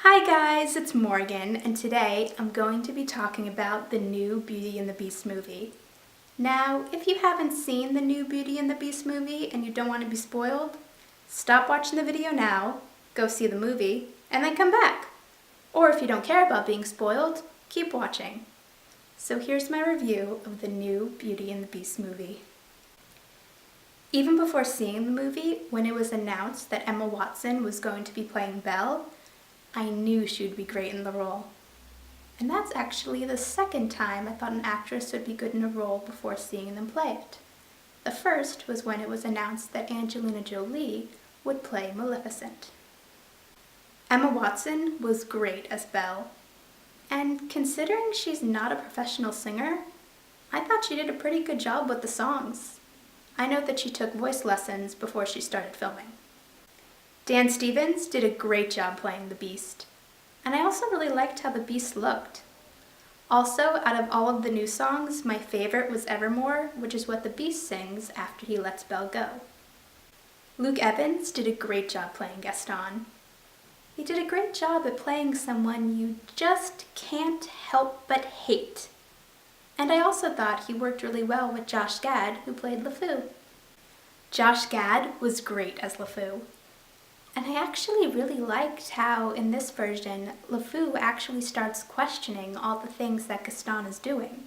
Hi guys, it's Morgan, and today I'm going to be talking about the new Beauty and the Beast movie. Now, if you haven't seen the new Beauty and the Beast movie and you don't want to be spoiled, stop watching the video now, go see the movie, and then come back. Or if you don't care about being spoiled, keep watching. So here's my review of the new Beauty and the Beast movie. Even before seeing the movie, when it was announced that Emma Watson was going to be playing Belle, I knew she would be great in the role. And that's actually the second time I thought an actress would be good in a role before seeing them play it. The first was when it was announced that Angelina Jolie would play Maleficent. Emma Watson was great as Belle, and considering she's not a professional singer, I thought she did a pretty good job with the songs. I know that she took voice lessons before she started filming. Dan Stevens did a great job playing the Beast, and I also really liked how the Beast looked. Also, out of all of the new songs, my favorite was Evermore, which is what the Beast sings after he lets Belle go. Luke Evans did a great job playing Gaston. He did a great job at playing someone you just can't help but hate. And I also thought he worked really well with Josh Gad, who played LeFou. Josh Gad was great as LeFou. And I actually really liked how, in this version, LeFou actually starts questioning all the things that Gaston is doing,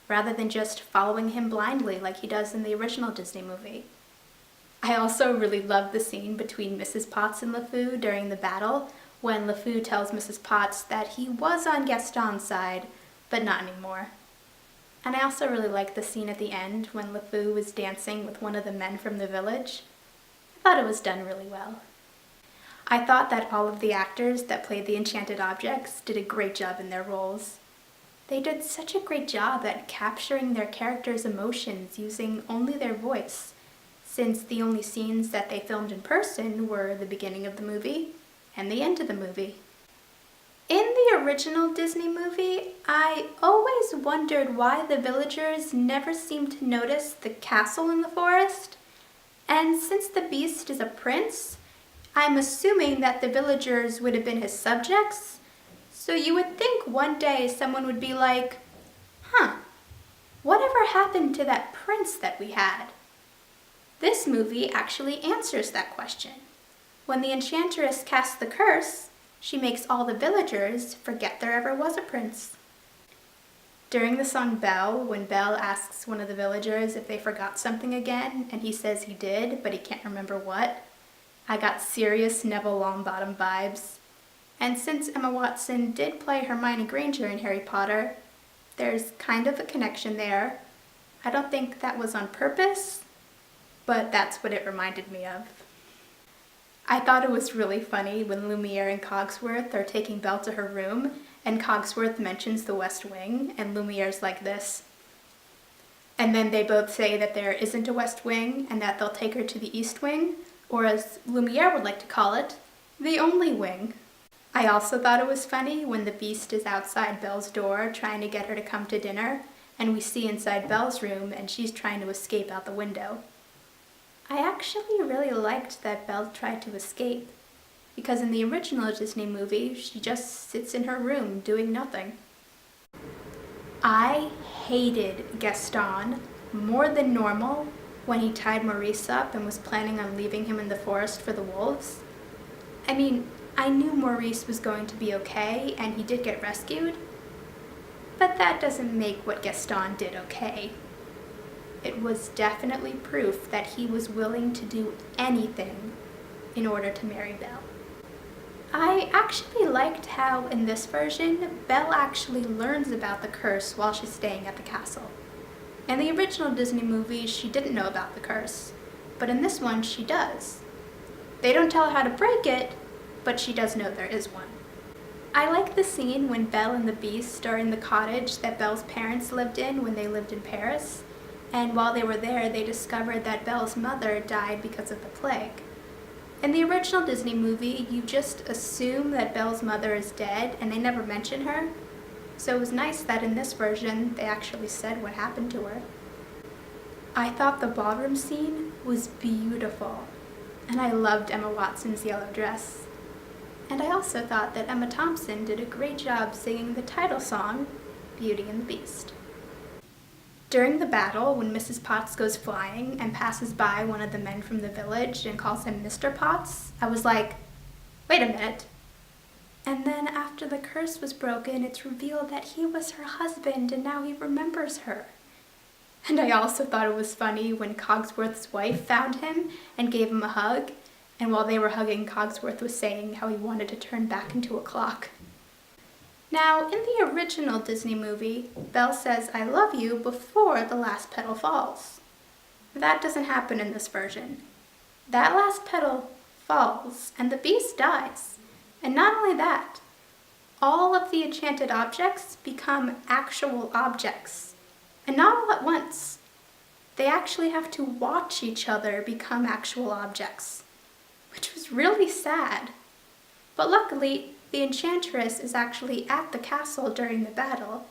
rather than just following him blindly like he does in the original Disney movie. I also really loved the scene between Mrs. Potts and LeFou during the battle, when LeFou tells Mrs. Potts that he was on Gaston's side, but not anymore. And I also really liked the scene at the end when LeFou was dancing with one of the men from the village. I thought it was done really well. I thought that all of the actors that played the enchanted objects did a great job in their roles. They did such a great job at capturing their characters' emotions using only their voice, since the only scenes that they filmed in person were the beginning of the movie and the end of the movie. In the original Disney movie, I always wondered why the villagers never seemed to notice the castle in the forest, and since the Beast is a prince, I'm assuming that the villagers would have been his subjects, so you would think one day someone would be like, whatever happened to that prince that we had? This movie actually answers that question. When the enchantress casts the curse, she makes all the villagers forget there ever was a prince. During the song Belle, when Belle asks one of the villagers if they forgot something again, and he says he did, but he can't remember what, I got serious Neville Longbottom vibes. And since Emma Watson did play Hermione Granger in Harry Potter, there's kind of a connection there. I don't think that was on purpose, but that's what it reminded me of. I thought it was really funny when Lumiere and Cogsworth are taking Belle to her room, and Cogsworth mentions the West Wing, and Lumiere's like this. And then they both say that there isn't a West Wing, and that they'll take her to the East Wing, or as Lumiere would like to call it, the only wing. I also thought it was funny when the Beast is outside Belle's door trying to get her to come to dinner, and we see inside Belle's room and she's trying to escape out the window. I actually really liked that Belle tried to escape, because in the original Disney movie, she just sits in her room doing nothing. I hated Gaston more than normal when he tied Maurice up and was planning on leaving him in the forest for the wolves. I mean, I knew Maurice was going to be okay, and he did get rescued, but that doesn't make what Gaston did okay. It was definitely proof that he was willing to do anything in order to marry Belle. I actually liked how, in this version, Belle actually learns about the curse while she's staying at the castle. In the original Disney movie, she didn't know about the curse, but in this one, she does. They don't tell her how to break it, but she does know there is one. I like the scene when Belle and the Beast are in the cottage that Belle's parents lived in when they lived in Paris, and while they were there, they discovered that Belle's mother died because of the plague. In the original Disney movie, you just assume that Belle's mother is dead, and they never mention her. So it was nice that in this version, they actually said what happened to her. I thought the ballroom scene was beautiful, and I loved Emma Watson's yellow dress. And I also thought that Emma Thompson did a great job singing the title song, Beauty and the Beast. During the battle, when Mrs. Potts goes flying and passes by one of the men from the village and calls him Mr. Potts, I was like, wait a minute. And then after the curse was broken, it's revealed that he was her husband and now he remembers her. And I also thought it was funny when Cogsworth's wife found him and gave him a hug, and while they were hugging, Cogsworth was saying how he wanted to turn back into a clock. Now, in the original Disney movie, Belle says, "I love you" before the last petal falls. That doesn't happen in this version. That last petal falls, and the beast dies. And not only that, all of the enchanted objects become actual objects. And not all at once. They actually have to watch each other become actual objects, which was really sad. But luckily, the enchantress is actually at the castle during the battle,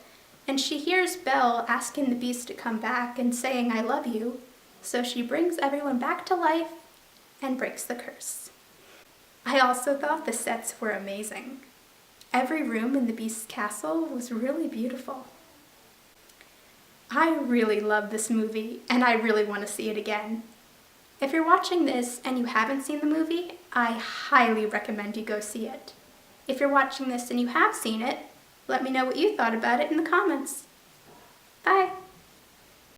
and she hears Belle asking the beast to come back and saying, "I love you," so she brings everyone back to life and breaks the curse. I also thought the sets were amazing. Every room in the beast's castle was really beautiful. I really love this movie, and I really want to see it again. If you're watching this and you haven't seen the movie, I highly recommend you go see it. If you're watching this and you have seen it, let me know what you thought about it in the comments. Bye!